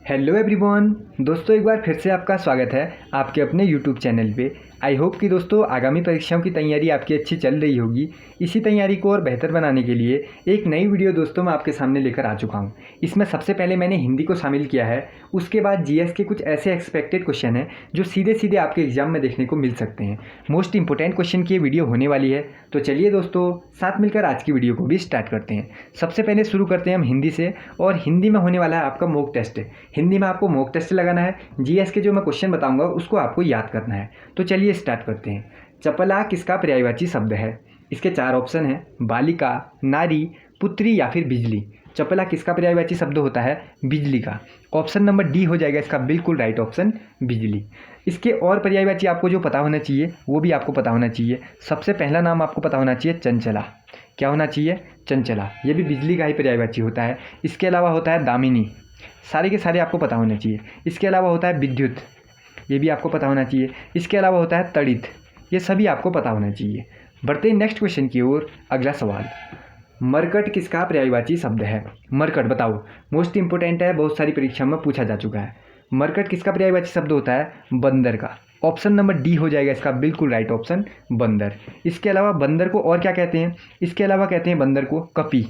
Hello everyone दोस्तों, एक बार फिर से आपका स्वागत है आपके अपने यूट्यूब चैनल पे। आई होप कि दोस्तों आगामी परीक्षाओं की तैयारी आपकी अच्छी चल रही होगी। इसी तैयारी को और बेहतर बनाने के लिए एक नई वीडियो दोस्तों मैं आपके सामने लेकर आ चुका हूँ। इसमें सबसे पहले मैंने हिंदी को शामिल किया है, उसके बाद जीएस के कुछ ऐसे एक्सपेक्टेड क्वेश्चन हैं जो सीधे सीधे आपके एग्जाम में देखने को मिल सकते हैं। मोस्ट इंपॉर्टेंट क्वेश्चन की ये वीडियो होने वाली है। तो चलिए दोस्तों साथ मिलकर आज की वीडियो को भी स्टार्ट करते हैं। सबसे पहले शुरू करते हैं हम हिंदी से, और हिंदी में होने वाला है आपका मॉक टेस्ट। हिंदी में आपको मॉक टेस्ट लगाना है, जीएस के जो मैं क्वेश्चन बताऊंगा उसको आपको याद करना है। तो चलिए स्टार्ट करते हैं। चपला किसका पर्यायवाची शब्द है? इसके चार ऑप्शन हैं, बालिका, नारी, पुत्री या फिर बिजली। चपला किसका पर्यायवाची शब्द होता है? बिजली का। ऑप्शन नंबर डी हो जाएगा इसका बिल्कुल राइट ऑप्शन, बिजली। इसके और पर्यायवाची आपको जो पता होना चाहिए वो भी आपको पता होना चाहिए। सबसे पहला नाम आपको पता होना चाहिए चंचला। क्या होना चाहिए? चंचला। ये भी बिजली का ही पर्यायवाची होता है। इसके अलावा होता है दामिनी, सारे के सारे आपको पता होने चाहिए। इसके अलावा होता है विद्युत, ये भी आपको पता होना चाहिए। इसके अलावा होता है तड़ित, ये सभी आपको पता होना चाहिए। बढ़ते हैं नेक्स्ट क्वेश्चन की ओर। अगला सवाल, मरकट किसका पर्यायवाची शब्द है? मरकट बताओ, मोस्ट इंपोर्टेंट है, बहुत सारी परीक्षा में पूछा जा चुका है। मरकट किसका पर्यायवाची शब्द होता है? बंदर का। ऑप्शन नंबर डी हो जाएगा इसका बिल्कुल राइट ऑप्शन, बंदर। इसके अलावा बंदर को और क्या कहते हैं? इसके अलावा कहते हैं बंदर को कपी,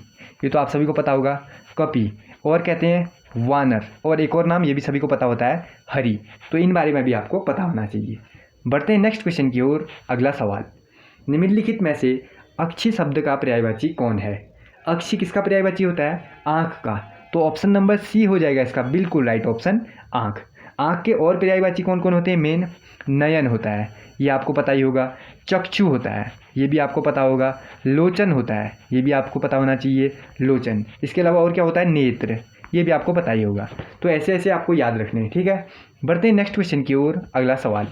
ये तो आप सभी को पता होगा, कपी। और कहते हैं वानर, और एक और नाम ये भी सभी को पता होता है, हरि। तो इन बारे में भी आपको पता होना चाहिए। बढ़ते हैं नेक्स्ट क्वेश्चन की ओर। अगला सवाल, निम्नलिखित में से अक्षी शब्द का पर्यायवाची कौन है? अक्षी किसका पर्यायवाची होता है? आँख का। तो ऑप्शन नंबर सी हो जाएगा इसका बिल्कुल राइट ऑप्शन, आँख। आँख के और पर्यायवाची कौन कौन होते हैं? मेन नयन होता है, ये आपको पता ही होगा। चक्षु होता है, ये भी आपको पता होगा। लोचन होता है, ये भी आपको पता होना चाहिए, लोचन। इसके अलावा और क्या होता है? नेत्र, ये भी आपको पता ही होगा। तो ऐसे ऐसे आपको याद रखने हैं, ठीक है। बढ़ते हैं नेक्स्ट क्वेश्चन की ओर। अगला सवाल,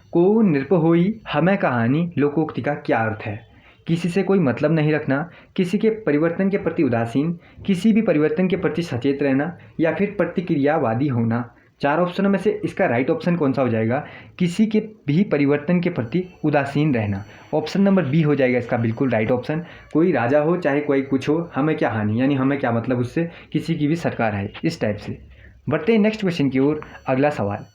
को नृप होई हमें कहानी लोकोक्ति का क्या अर्थ है? किसी से कोई मतलब नहीं रखना, किसी के परिवर्तन के प्रति उदासीन, किसी भी परिवर्तन के प्रति सचेत रहना, या फिर प्रतिक्रियावादी होना। चार ऑप्शनों में से इसका राइट ऑप्शन कौन सा हो जाएगा? किसी के भी परिवर्तन के प्रति उदासीन रहना। ऑप्शन नंबर बी हो जाएगा इसका बिल्कुल राइट ऑप्शन। कोई राजा हो चाहे कोई कुछ हो, हमें क्या हानि, यानी हमें क्या मतलब उससे, किसी की भी सरकार है, इस टाइप से। बढ़ते हैं नेक्स्ट क्वेश्चन की ओर। अगला सवाल,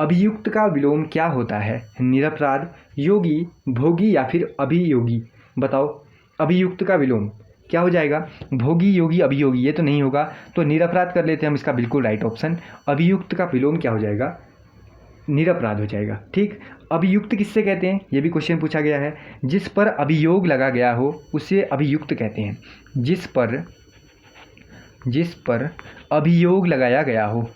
अभियुक्त का विलोम क्या होता है? निरपराध, योगी, भोगी या फिर अभियोगी। बताओ, अभियुक्त का विलोम क्या हो जाएगा? भोगी, योगी, अभियोगी, ये तो नहीं होगा, तो निरपराध कर लेते हैं हम इसका बिल्कुल राइट ऑप्शन। अभियुक्त का विलोम क्या हो जाएगा? निरपराध हो जाएगा, ठीक। अभियुक्त किससे कहते हैं? ये भी क्वेश्चन पूछा गया है। जिस पर अभियोग लगा गया हो उसे अभियुक्त कहते हैं। जिस पर अभियोग लगाया गया हो,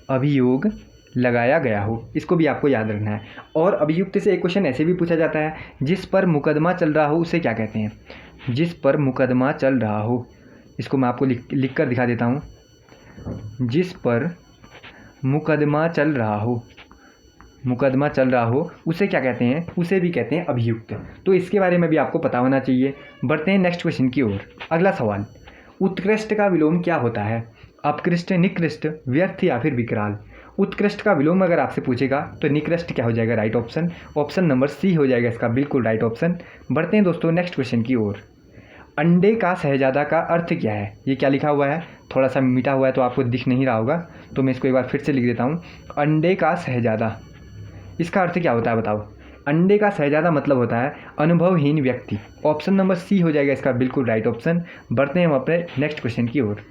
अभियोग लगाया गया हो, इसको भी आपको याद रखना है। और अभियुक्त से एक क्वेश्चन ऐसे भी पूछा जाता है, जिस पर मुकदमा चल रहा हो उसे क्या कहते हैं? जिस पर मुकदमा चल रहा हो, इसको मैं आपको लिख कर दिखा देता हूँ। जिस पर मुकदमा चल रहा हो, मुकदमा चल रहा हो उसे क्या कहते हैं? उसे भी कहते हैं अभियुक्त। तो इसके बारे में भी आपको पता होना चाहिए। बढ़ते हैं नेक्स्ट क्वेश्चन की ओर। अगला सवाल, उत्कृष्ट का विलोम क्या होता है? अपकृष्ट, निकृष्ट, व्यर्थ या फिर विकराल। उत्कृष्ट का विलोम अगर आपसे पूछेगा तो निकृष्ट क्या हो जाएगा? Right option. Option number C हो जाएगा इसका बिल्कुल राइट ऑप्शन। बढ़ते हैं दोस्तों नेक्स्ट क्वेश्चन की ओर। अंडे का शहजादा का अर्थ क्या है? ये क्या लिखा हुआ है? थोड़ा सा मीठा हुआ है तो आपको दिख नहीं रहा होगा, तो मैं इसको एक बार फिर से लिख देता हूँ। अंडे का शहजादा, इसका अर्थ क्या होता है बताओ? अंडे का शहजादा मतलब होता है अनुभवहीन व्यक्ति। ऑप्शन नंबर सी हो जाएगा इसका बिल्कुल राइट ऑप्शन। बढ़ते हैं हम अपने नेक्स्ट क्वेश्चन की ओर।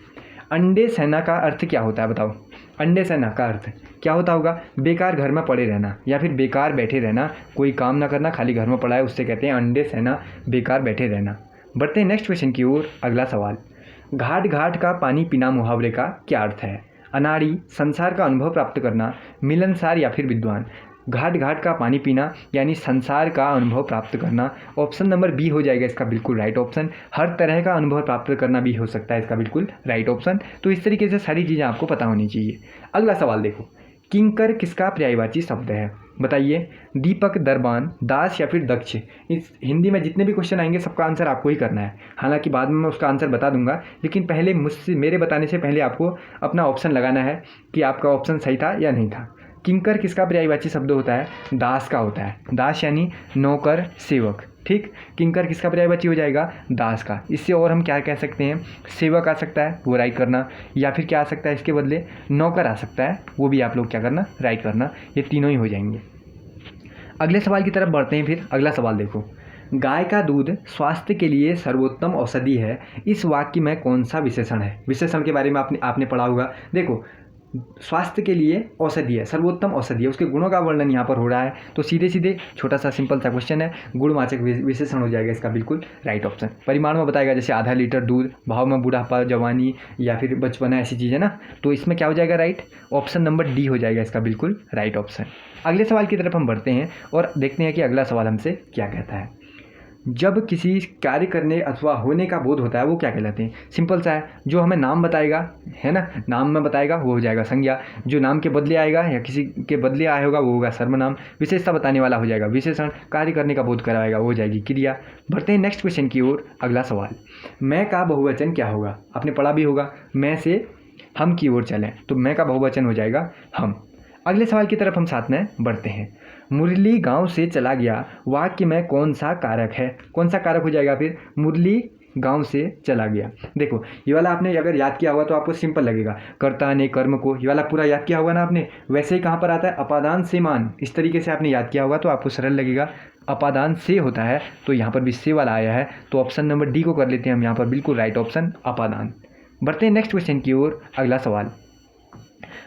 अंडे सेना का अर्थ क्या होता है बताओ? अंडे सेना का अर्थ क्या होता होगा? बेकार घर में पड़े रहना, या फिर बेकार बैठे रहना, कोई काम ना करना, खाली घर में पड़ा है, उससे कहते हैं अंडे सेना, बेकार बैठे रहना। बढ़ते हैं नेक्स्ट क्वेश्चन की ओर। अगला सवाल, घाट घाट का पानी पीना मुहावरे का क्या अर्थ है? अनाड़ी, संसार का अनुभव प्राप्त करना, मिलनसार या फिर विद्वान। घाट घाट का पानी पीना यानी संसार का अनुभव प्राप्त करना। ऑप्शन नंबर बी हो जाएगा इसका बिल्कुल राइट ऑप्शन। हर तरह का अनुभव प्राप्त करना भी हो सकता है इसका बिल्कुल राइट ऑप्शन। तो इस तरीके से सारी चीज़ें आपको पता होनी चाहिए। अगला सवाल देखो, किंकर किसका पर्यायवाची शब्द है? बताइए। दीपक, दरबान, दास या फिर दक्ष। इस हिंदी में जितने भी क्वेश्चन आएंगे सबका आंसर आपको ही करना है। हालांकि बाद में मैं उसका आंसर बता दूंगा, लेकिन पहले मेरे बताने से पहले आपको अपना ऑप्शन लगाना है कि आपका ऑप्शन सही था या नहीं था। किंकर किसका पर्यायवाची शब्द होता है? दास का होता है। दास यानी नौकर, सेवक। ठीक, किंकर किसका पर्यायवाची हो जाएगा? दास का। इससे और हम क्या कह सकते हैं? सेवक आ सकता है, वो राइट करना, या फिर क्या आ सकता है इसके बदले? नौकर आ सकता है, वो भी आप लोग क्या करना? राइट करना। ये तीनों ही हो जाएंगे। अगले सवाल की तरफ बढ़ते हैं। फिर अगला सवाल देखो, गाय का दूध स्वास्थ्य के लिए सर्वोत्तम औषधि है, इस वाक्य में कौन सा विशेषण है? विशेषण के बारे में आपने पढ़ा होगा। देखो, स्वास्थ्य के लिए औषधि है, सर्वोत्तम औषधि है, उसके गुणों का वर्णन यहाँ पर हो रहा है। तो सीधे सीधे छोटा सा सिंपल सा क्वेश्चन है, गुणवाचक विशेषण हो जाएगा इसका बिल्कुल राइट ऑप्शन। परिमाण में बताएगा, जैसे आधा लीटर दूध, भाव में बुढ़ापा, जवानी या फिर बचपना, ऐसी चीज़ है ना। तो इसमें क्या हो जाएगा? राइट ऑप्शन नंबर डी हो जाएगा इसका बिल्कुल राइट ऑप्शन। अगले सवाल की तरफ हम बढ़ते हैं और देखते हैं कि अगला सवाल हमसे क्या कहता है। जब किसी कार्य करने अथवा होने का बोध होता है वो क्या कहलाते हैं? सिंपल सा है, जो हमें नाम बताएगा, है ना, नाम में बताएगा वो हो जाएगा संज्ञा, जो नाम के बदले आएगा या किसी के बदले आया होगा वो होगा सर्वनाम, विशेषता बताने वाला हो जाएगा विशेषण, कार्य करने का बोध कराएगा वो हो जाएगी क्रिया। बढ़ते हैं नेक्स्ट क्वेश्चन की ओर। अगला सवाल, मैं का बहुवचन क्या होगा? आपने पढ़ा भी होगा, मैं से हम की ओर चलें, तो मैं का बहुवचन हो जाएगा हम। अगले सवाल की तरफ हम साथ में बढ़ते हैं। मुरली गांव से चला गया, वाक्य में कौन सा कारक है? कौन सा कारक हो जाएगा फिर? मुरली गांव से चला गया। देखो, ये वाला आपने अगर याद किया होगा तो आपको सिंपल लगेगा, कर्ता ने कर्म को, ये वाला पूरा याद किया होगा ना आपने। वैसे ही कहाँ पर आता है? अपादान से मान, इस तरीके से आपने याद किया होगा तो आपको सरल लगेगा। अपादान से होता है तो यहाँ पर भी से वाला आया है, तो ऑप्शन नंबर डी को कर लेते हैं हम यहाँ पर बिल्कुल राइट ऑप्शन, अपादान। बढ़ते हैं नेक्स्ट क्वेश्चन की ओर। अगला सवाल,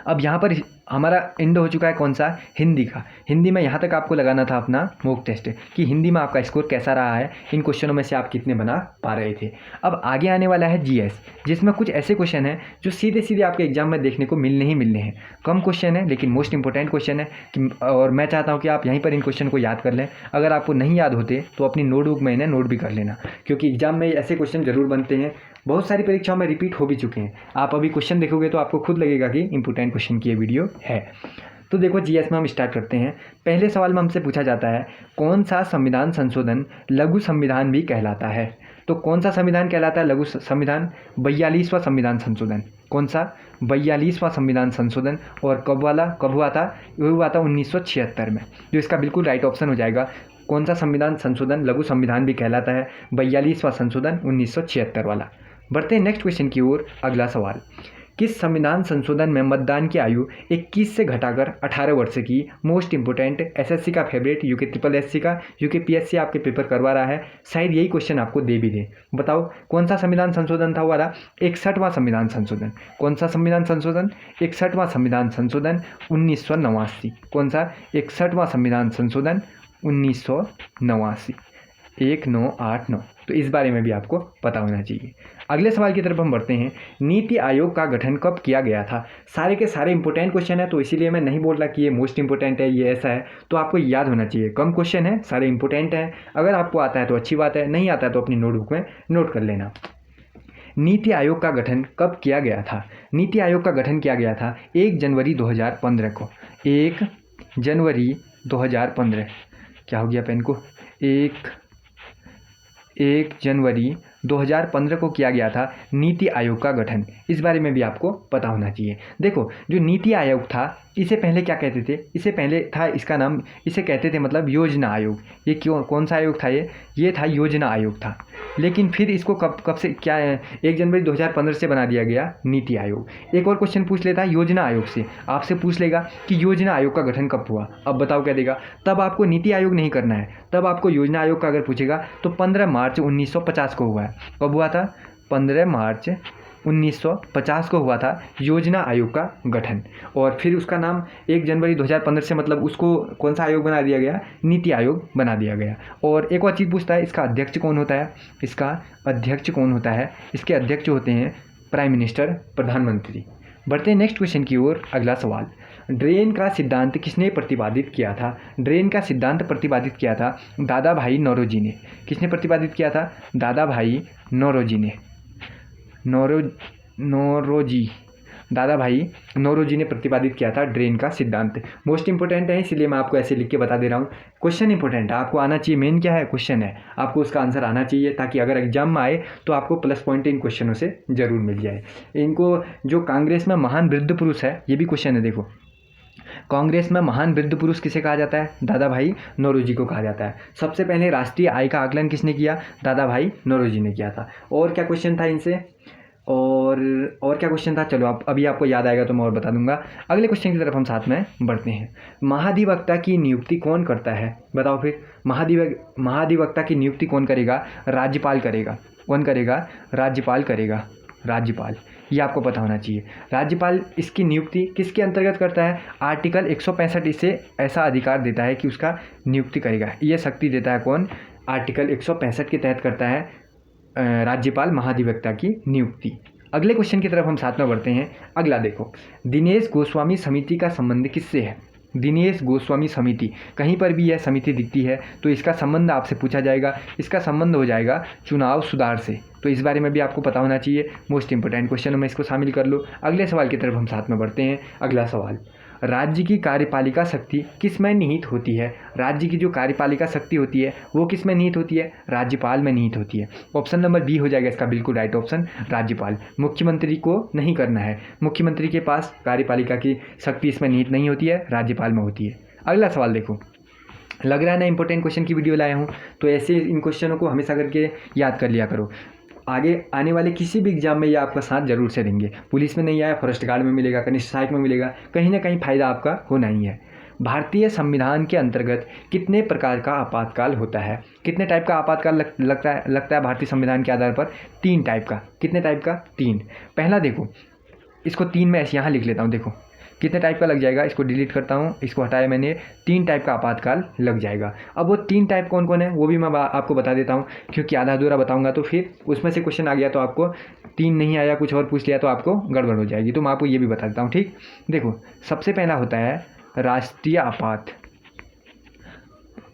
अब यहाँ पर हमारा एंड हो चुका है कौन सा? हिंदी का। हिंदी में यहाँ तक आपको लगाना था अपना मॉक टेस्ट कि हिंदी में आपका स्कोर कैसा रहा है, इन क्वेश्चनों में से आप कितने बना पा रहे थे। अब आगे आने वाला है जीएस, जिसमें कुछ ऐसे क्वेश्चन हैं जो सीधे सीधे आपके एग्जाम में देखने को मिलने हैं। कम क्वेश्चन है लेकिन मोस्ट इंपॉर्टेंट क्वेश्चन है कि, और मैं चाहता हूँ कि आप यहीं पर इन क्वेश्चन को याद कर लें। अगर आपको नहीं याद होते तो अपनी नोटबुक में इन्हें नोट भी कर लेना, क्योंकि एग्जाम में ऐसे क्वेश्चन जरूर बनते हैं, बहुत सारी परीक्षाओं में रिपीट हो भी चुके हैं। आप अभी क्वेश्चन देखोगे तो आपको खुद लगेगा कि इंपॉर्टेंट क्वेश्चन की ये वीडियो है। तो देखो, जीएस में हम स्टार्ट करते हैं। पहले सवाल में हमसे पूछा जाता है, कौन सा संविधान संशोधन लघु संविधान भी कहलाता है? तो कौन सा संविधान कहलाता है लघु संविधान? 42वां संविधान संशोधन। कौन सा? 42वां संविधान संशोधन। और कब हुआ था? वो हुआ था 1976 में, जो इसका बिल्कुल राइट ऑप्शन हो जाएगा। कौन सा संविधान संशोधन लघु संविधान भी कहलाता है? 42वां संशोधन 1976 वाला। बढ़ते हैं नेक्स्ट क्वेश्चन की ओर। अगला सवाल, किस संविधान संशोधन में मतदान की आयु 21 से घटाकर 18 वर्ष की? मोस्ट इंपोर्टेंट, एसएससी का फेवरेट, यूके ट्रिपल एससी का, यूके पीएससी आपके पेपर करवा रहा है, शायद यही क्वेश्चन आपको दे भी दे। बताओ कौन सा संविधान संशोधन था वाला? 61वां संविधान संशोधन। कौन सा संविधान संशोधन? 61वां संविधान संशोधन 1989। कौन सा? 61वां संविधान संशोधन 1989, 1989। तो इस बारे में भी आपको पता होना चाहिए। अगले सवाल की तरफ हम बढ़ते हैं। नीति आयोग का गठन कब किया गया था? सारे के सारे इंपॉर्टेंट क्वेश्चन है, तो इसीलिए मैं नहीं बोल रहा कि ये मोस्ट इंपॉर्टेंट है, ये ऐसा है, तो आपको याद होना चाहिए। कम क्वेश्चन है, सारे इंपॉर्टेंट हैं। अगर आपको आता है तो अच्छी बात है, नहीं आता है तो अपनी नोटबुक में नोट कर लेना। नीति आयोग का गठन कब किया गया था? नीति आयोग का गठन किया गया था 1 जनवरी 2015 को। 1 जनवरी 2015, क्या हो गया पेन को? 1 जनवरी 2015 को किया गया था नीति आयोग का गठन। इस बारे में भी आपको पता होना चाहिए। देखो, जो नीति आयोग था, इसे पहले क्या कहते थे? इसे पहले था, इसका नाम इसे कहते थे मतलब योजना आयोग। ये कौन सा आयोग था? ये था योजना आयोग था। लेकिन फिर इसको कब से क्या है? 1 जनवरी 2015 से बना दिया गया नीति आयोग। एक और क्वेश्चन पूछ लेता है योजना आयोग से, आपसे पूछ लेगा कि योजना आयोग का गठन कब हुआ? अब बताओ क्या देगा? तब आपको नीति आयोग नहीं करना है, तब आपको योजना आयोग का अगर पूछेगा तो 15 मार्च 1950 को हुआ है। कब हुआ था? 15 मार्च 1950 को हुआ था योजना आयोग का गठन। और फिर उसका नाम 1 जनवरी 2015 से मतलब उसको कौन सा आयोग बना दिया गया? नीति आयोग बना दिया गया। और एक और चीज़ पूछता है, इसका अध्यक्ष कौन होता है? इसका अध्यक्ष कौन होता है? इसके अध्यक्ष होते हैं प्राइम मिनिस्टर, प्रधानमंत्री। बढ़ते हैं नेक्स्ट क्वेश्चन की ओर। अगला सवाल, ड्रेन का सिद्धांत किसने प्रतिपादित किया था? ड्रेन का सिद्धांत प्रतिपादित किया था दादा भाई नौरोजी ने। किसने प्रतिपादित किया था? दादा भाई नौरोजी ने। दादा भाई नौरोजी ने प्रतिपादित किया था ड्रेन का सिद्धांत। मोस्ट इंपॉर्टेंट है, इसलिए मैं आपको ऐसे लिख के बता दे रहा हूँ। क्वेश्चन इंपॉर्टेंट है, आपको आना चाहिए। मेन क्या है? क्वेश्चन है, आपको उसका आंसर आना चाहिए, ताकि अगर एग्जाम में आए तो आपको प्लस पॉइंट इन क्वेश्चनों से जरूर मिल जाए। इनको जो कांग्रेस में महान वृद्ध पुरुष है, ये भी क्वेश्चन है। देखो, कांग्रेस में महान वृद्ध पुरुष किसे कहा जाता है? दादा भाई नौरोजी को कहा जाता है। सबसे पहले राष्ट्रीय आय का आकलन किसने किया? दादा भाई नौरोजी ने किया था। और क्या क्वेश्चन था इनसे? और क्या क्वेश्चन था? चलो आप अभी आपको याद आएगा तो मैं और बता दूंगा। अगले क्वेश्चन की तरफ हम साथ में बढ़ते हैं। महाधिवक्ता की नियुक्ति कौन करता है? बताओ फिर। महाधिवक्ता की नियुक्ति कौन करेगा? राज्यपाल करेगा। कौन करेगा? राज्यपाल करेगा। राज्यपाल, ये आपको पता होना चाहिए। राज्यपाल इसकी नियुक्ति किसके अंतर्गत करता है? आर्टिकल 165 इसे ऐसा अधिकार देता है कि उसका नियुक्ति करेगा। ये शक्ति देता है कौन? आर्टिकल 165 के तहत करता है राज्यपाल महाधिवक्ता की नियुक्ति। अगले क्वेश्चन की तरफ हम साथ में बढ़ते हैं। अगला देखो, दिनेश गोस्वामी समिति का संबंध किससे है? दिनेश गोस्वामी समिति, कहीं पर भी यह समिति दिखती है तो इसका संबंध आपसे पूछा जाएगा। इसका संबंध हो जाएगा चुनाव सुधार से। तो इस बारे में भी आपको पता होना चाहिए। मोस्ट इंपोर्टेंट क्वेश्चन में इसको शामिल कर लो। अगले सवाल की तरफ हम साथ में बढ़ते हैं। अगला सवाल, राज्य की कार्यपालिका शक्ति किस में निहित होती है? राज्य की जो कार्यपालिका शक्ति होती है वो किस में निहित होती है? राज्यपाल में निहित होती है। ऑप्शन नंबर बी हो जाएगा इसका बिल्कुल राइट ऑप्शन, राज्यपाल। मुख्यमंत्री को नहीं करना है। मुख्यमंत्री के पास कार्यपालिका की शक्ति इसमें निहित नहीं होती है, राज्यपाल में होती है। अगला सवाल देखो, लग रहा है ना इंपॉर्टेंट क्वेश्चन की वीडियो लाया हूँ, तो ऐसे इन क्वेश्चनों को हमेशा करके याद कर लिया करो। आगे आने वाले किसी भी एग्जाम में ये आपका साथ जरूर से देंगे। पुलिस में नहीं आया, फॉरेस्ट गार्ड में मिलेगा, कनिष्ठ सहायक में मिलेगा, कहीं ना कहीं फायदा आपका होना ही है। भारतीय संविधान के अंतर्गत कितने प्रकार का आपातकाल होता है? कितने टाइप का आपातकाल लगता है भारतीय संविधान के आधार पर? 3 टाइप का। कितने टाइप का? 3। पहला देखो, इसको 3 में ऐसे यहाँ लिख लेता हूँ। देखो कितने टाइप का लग जाएगा, इसको डिलीट करता हूँ, इसको हटाया मैंने। 3 टाइप का आपातकाल लग जाएगा। अब वो 3 टाइप कौन कौन है वो भी मैं आपको बता देता हूँ, क्योंकि आधा अधूरा बताऊँगा तो फिर उसमें से क्वेश्चन आ गया तो आपको 3 नहीं आया, कुछ और पूछ लिया तो आपको गड़बड़ हो जाएगी। तो मैं आपको ये भी बता देता हूँ, ठीक। देखो सबसे पहला होता है राष्ट्रीय आपात।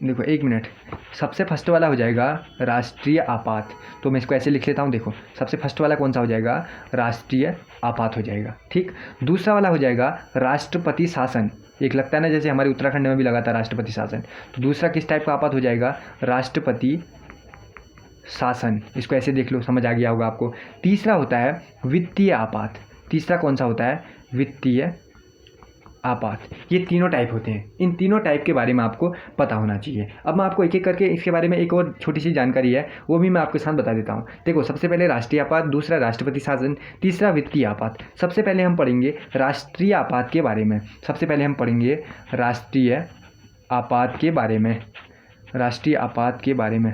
देखो 1 मिनट, सबसे फर्स्ट वाला हो जाएगा राष्ट्रीय आपात। तो मैं इसको ऐसे लिख लेता हूँ। देखो सबसे फर्स्ट वाला कौन सा हो जाएगा? राष्ट्रीय आपात हो जाएगा, ठीक। दूसरा वाला हो जाएगा राष्ट्रपति शासन। एक लगता है ना जैसे हमारे उत्तराखंड में भी लगा था राष्ट्रपति शासन, तो दूसरा किस टाइप का आपात हो जाएगा? राष्ट्रपति शासन। इसको ऐसे देख लो, समझ आ गया होगा आपको। तीसरा होता है वित्तीय आपात। तीसरा कौन सा होता है? वित्तीय आपात। ये तीनों टाइप होते हैं। इन तीनों टाइप के बारे में आपको पता होना चाहिए। अब मैं आपको एक एक करके इसके बारे में एक और छोटी सी जानकारी है वो भी मैं आपके साथ बता देता हूँ। देखो सबसे पहले राष्ट्रीय आपात, दूसरा राष्ट्रपति शासन, तीसरा वित्तीय आपात। सबसे पहले हम पढ़ेंगे राष्ट्रीय आपात के बारे में। सबसे पहले हम पढ़ेंगे राष्ट्रीय आपात के बारे में। राष्ट्रीय आपात के बारे में,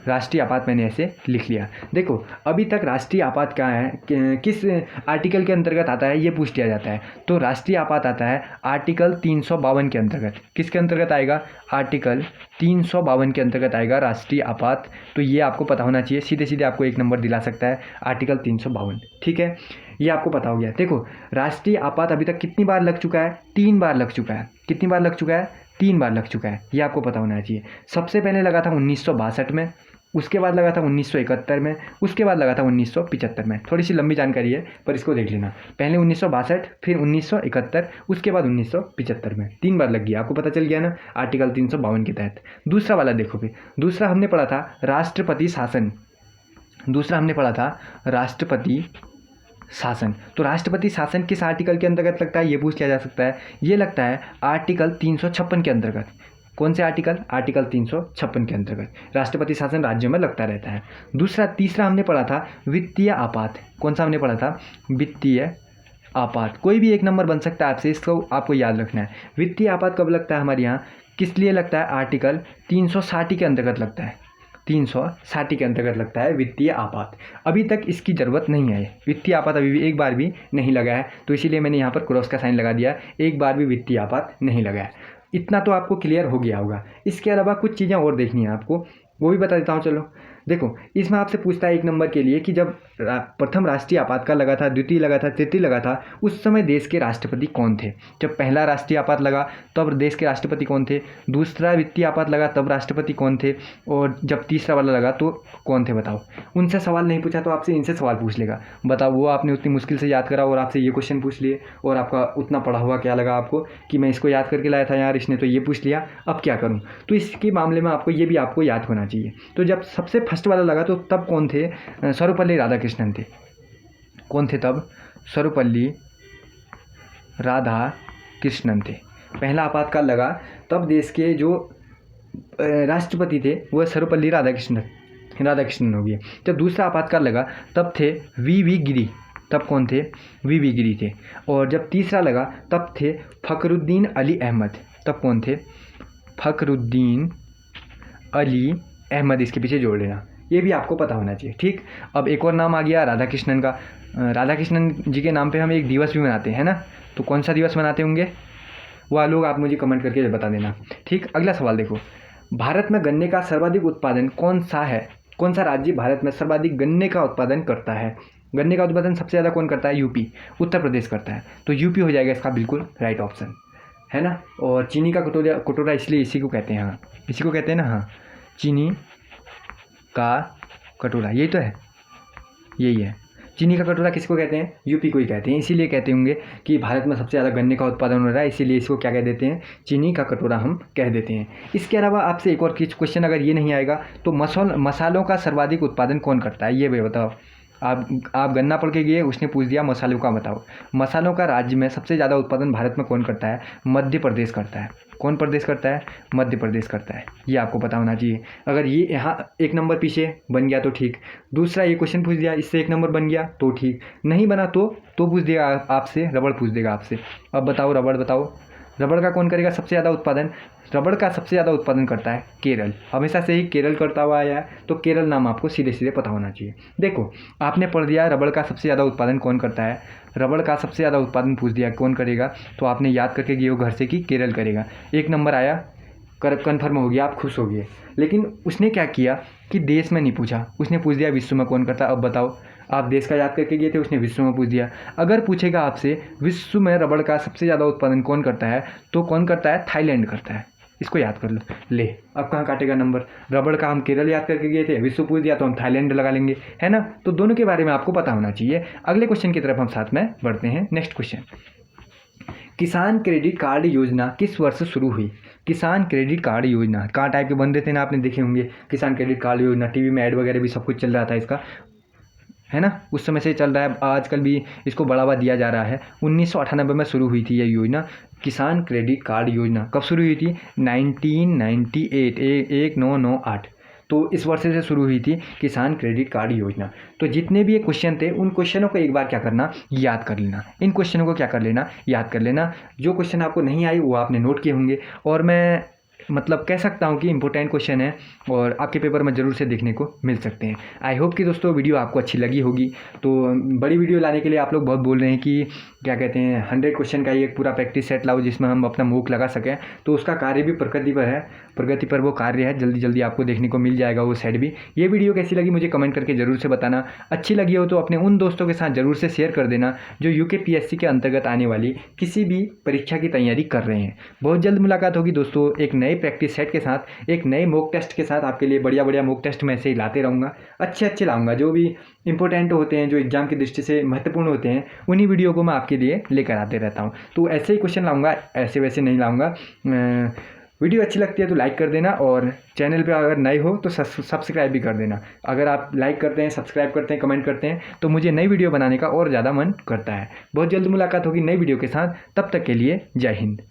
राष्ट्रीय आपात मैंने ऐसे लिख लिया। देखो अभी तक राष्ट्रीय आपात क्या है, किस आर्टिकल के अंतर्गत आता है ये पूछ लिया जाता है। तो राष्ट्रीय आपात आता है आर्टिकल 352 के अंतर्गत। किसके अंतर्गत आएगा? आर्टिकल 352 के अंतर्गत आएगा राष्ट्रीय आपात। तो ये आपको पता होना चाहिए, सीधे सीधे आपको 1 नंबर दिला सकता है आर्टिकल 352, ठीक है। ये आपको पता हो गया। देखो राष्ट्रीय आपात अभी तक कितनी बार लग चुका है? 3 बार लग चुका है। कितनी बार लग चुका है? 3 बार लग चुका है। ये आपको पता होना चाहिए। सबसे पहले लगा था 1962 में, उसके बाद लगा था 1971 में, उसके बाद लगा था 1975 में। थोड़ी सी लंबी जानकारी है पर इसको देख लेना। पहले 1962, फिर 1971, उसके बाद 1975 में। 3 बार लग गया। आपको पता चल गया ना आर्टिकल 352 के तहत। दूसरा वाला देखो फिर, दूसरा हमने पढ़ा था राष्ट्रपति शासन। दूसरा हमने पढ़ा था राष्ट्रपति शासन। तो राष्ट्रपति शासन किस आर्टिकल के अंतर्गत लगता है ये पूछ लिया जा सकता है। ये लगता है आर्टिकल 356 के अंतर्गत। कौन से आर्टिकल? आर्टिकल 356 के अंतर्गत राष्ट्रपति शासन राज्यों में लगता रहता है। तीसरा हमने पढ़ा था वित्तीय आपात। कौन सा हमने पढ़ा था? वित्तीय आपात। कोई भी 1 नंबर बन सकता है आपसे, इसको आपको याद रखना है। वित्तीय आपात कब लगता है हमारे यहाँ, किस लिए लगता है? आर्टिकल 360 के अंतर्गत लगता है। 360 के अंतर्गत लगता है वित्तीय आपात। अभी तक इसकी ज़रूरत नहीं है। वित्तीय आपात अभी भी एक बार भी नहीं लगा है, तो इसीलिए मैंने यहाँ पर क्रॉस का साइन लगा दिया। एक बार भी वित्तीय आपात नहीं लगा है। इतना तो आपको क्लियर हो गया होगा। इसके अलावा कुछ चीज़ें और देखनी है आपको, वो भी बता देता हूँ। चलो देखो, इसमें आपसे पूछता है 1 नंबर के लिए कि जब प्रथम राष्ट्रीय आपातकाल लगा था, द्वितीय लगा था, तृतीय लगा था, उस समय देश के राष्ट्रपति कौन थे? जब पहला राष्ट्रीय आपात लगा तब देश के राष्ट्रपति कौन थे? दूसरा वित्तीय आपात लगा तब राष्ट्रपति कौन थे? और जब तीसरा वाला लगा तो कौन थे? बताओ। उनसे सवाल नहीं पूछा तो आपसे इनसे सवाल पूछ लेगा। बताओ, वो आपने उतनी मुश्किल से याद करा और आपसे ये क्वेश्चन पूछ लिए, और आपका उतना पढ़ा हुआ क्या लगा आपको कि मैं इसको याद करके लाया था यार, इसने तो ये पूछ लिया, अब क्या करूँ? तो इसके मामले में आपको ये भी आपको याद होना चाहिए। तो जब सबसे फर्स्ट वाला लगा तो तब कौन थे? सर्वपल्ली राधाकृष्णन थे। कौन थे तब? सर्वपल्ली राधाकृष्णन थे। पहला आपातकाल लगा तब देश के जो राष्ट्रपति थे वो सर्वपल्ली राधाकृष्णन हो गए। जब दूसरा आपातकाल लगा तब थे वी गिरी, तब कौन थे? वी गिरी थे। और जब तीसरा लगा तब थे फ़खरुद्दीन अली अहमद, तब कौन थे? फ़खरुद्दीन अली अहमद, इसके पीछे जोड़ लेना, ये भी आपको पता होना चाहिए। ठीक, अब एक और नाम आ गया राधाकृष्णन का। राधाकृष्णन जी के नाम पे हम एक दिवस भी मनाते हैं ना, तो कौन सा दिवस मनाते होंगे वह लोग आप मुझे कमेंट करके बता देना। ठीक, अगला सवाल देखो, भारत में गन्ने का सर्वाधिक उत्पादन कौन सा है? कौन सा राज्य भारत में सर्वाधिक गन्ने का उत्पादन करता है? गन्ने का उत्पादन सबसे ज़्यादा कौन करता है? यूपी, उत्तर प्रदेश करता है, तो यूपी हो जाएगा इसका बिल्कुल राइट ऑप्शन, है ना। और चीनी का कटोरा इसलिए इसी को कहते हैं, हाँ इसी को कहते हैं ना, हाँ चीनी का कटोरा, यही तो है, यही है। चीनी का कटोरा किसको कहते हैं? यूपी को ही कहते हैं, इसीलिए कहते होंगे कि भारत में सबसे ज़्यादा गन्ने का उत्पादन हो रहा है, इसीलिए इसको क्या कह देते हैं? चीनी का कटोरा हम कह देते हैं। इसके अलावा आपसे एक और क्वेश्चन अगर ये नहीं आएगा तो मसालों का सर्वाधिक उत्पादन कौन करता है? ये भी बताओ। आप गन्ना पढ़ के गए, उसने पूछ दिया मसालों का बताओ। मसालों का राज्य में सबसे ज़्यादा उत्पादन भारत में कौन करता है? मध्य प्रदेश करता है। कौन प्रदेश करता है? मध्य प्रदेश करता है, ये आपको पता होना चाहिए। अगर ये यहाँ एक नंबर पीछे बन गया तो ठीक, दूसरा ये क्वेश्चन पूछ दिया इससे एक नंबर बन गया तो ठीक, नहीं बना तो पूछ देगा आपसे, रबड़ पूछ देगा आपसे। अब बताओ रबड़ बताओ, रबड़ का कौन करेगा सबसे ज़्यादा उत्पादन? रबड़ का सबसे ज़्यादा उत्पादन करता है केरल, हमेशा से ही केरल करता हुआ आया है, तो केरल नाम आपको सीधे सीधे पता होना चाहिए। देखो आपने पढ़ दिया रबड़ का सबसे ज़्यादा उत्पादन कौन करता है, रबड़ का सबसे ज़्यादा उत्पादन पूछ दिया कौन करेगा, तो आपने याद करके गए हो घर से कि केरल करेगा। एक नंबर आया, कन्फर्म हो गया, आप खुश हो गए। लेकिन उसने क्या किया कि देश में नहीं पूछा, उसने पूछ दिया विश्व में कौन करता है। अब बताओ, आप देश का याद करके गए थे, उसने विश्व में पूछ दिया। अगर पूछेगा आपसे विश्व में रबड़ का सबसे ज़्यादा उत्पादन कौन करता है, तो कौन करता है? थाईलैंड करता है, इसको याद कर लो। ले अब कहाँ काटेगा नंबर, रबड़ का हम केरल याद करके गए थे, विश्व पूछ दिया तो हम थाईलैंड लगा लेंगे, है ना। तो दोनों के बारे में आपको पता होना चाहिए। अगले क्वेश्चन की तरफ हम साथ में बढ़ते हैं। नेक्स्ट क्वेश्चन, किसान क्रेडिट कार्ड योजना किस वर्ष शुरू हुई? किसान क्रेडिट कार्ड योजना कहाँ टाइप के बन रहे थे ना, आपने देखे होंगे किसान क्रेडिट कार्ड योजना, टीवी में ऐड वगैरह भी सब कुछ चल रहा था इसका, है ना, उस समय से चल रहा है, आजकल भी इसको बढ़ावा दिया जा रहा है। 1998 में शुरू हुई थी यह योजना, किसान क्रेडिट कार्ड योजना। कब शुरू हुई थी? 1998, 1998, तो इस वर्ष से शुरू हुई थी किसान क्रेडिट कार्ड योजना। तो जितने भी ये क्वेश्चन थे उन क्वेश्चनों को एक बार क्या करना, याद कर लेना। इन क्वेश्चनों को क्या कर लेना, याद कर लेना। जो क्वेश्चन आपको नहीं आए वो आपने नोट किए होंगे, और मैं मतलब कह सकता हूँ कि इंपॉर्टेंट क्वेश्चन है और आपके पेपर में ज़रूर से देखने को मिल सकते हैं। आई होप कि दोस्तों वीडियो आपको अच्छी लगी होगी। तो बड़ी वीडियो लाने के लिए आप लोग बहुत बोल रहे हैं कि क्या कहते हैं 100 क्वेश्चन का एक पूरा प्रैक्टिस सेट लाओ जिसमें हम अपना मूक लगा सकें, तो उसका कार्य भी प्रगति पर है, प्रगति पर वो कार्य है, जल्दी जल्दी आपको देखने को मिल जाएगा वो सेट भी। ये वीडियो कैसी लगी मुझे कमेंट करके ज़रूर से बताना। अच्छी लगी हो तो अपने उन दोस्तों के साथ ज़रूर से शेयर कर देना जो UKPSC के अंतर्गत आने वाली किसी भी परीक्षा की तैयारी कर रहे हैं। बहुत जल्द मुलाकात होगी दोस्तों एक नए प्रैक्टिस सेट के साथ, एक नए मॉक टेस्ट के साथ। आपके लिए बढ़िया बढ़िया मॉक टेस्ट मैं ऐसे ही लाते रहूँगा, अच्छे लाऊंगा, जो भी इंपॉर्टेंट होते हैं, जो एग्जाम की दृष्टि से महत्वपूर्ण होते हैं, उन्हीं वीडियो को मैं आपके लिए लेकर आते रहता हूँ। तो ऐसे ही क्वेश्चन लाऊंगा, ऐसे वैसे नहीं लाऊंगा। वीडियो अच्छी लगती है तो लाइक कर देना, और चैनल पे अगर नए हो तो सब्सक्राइब भी कर देना। अगर आप लाइक करते हैं, सब्सक्राइब करते हैं, कमेंट करते हैं तो मुझे नई वीडियो बनाने का और ज़्यादा मन करता है। बहुत जल्द मुलाकात होगी नई वीडियो के साथ, तब तक के लिए जय हिंद।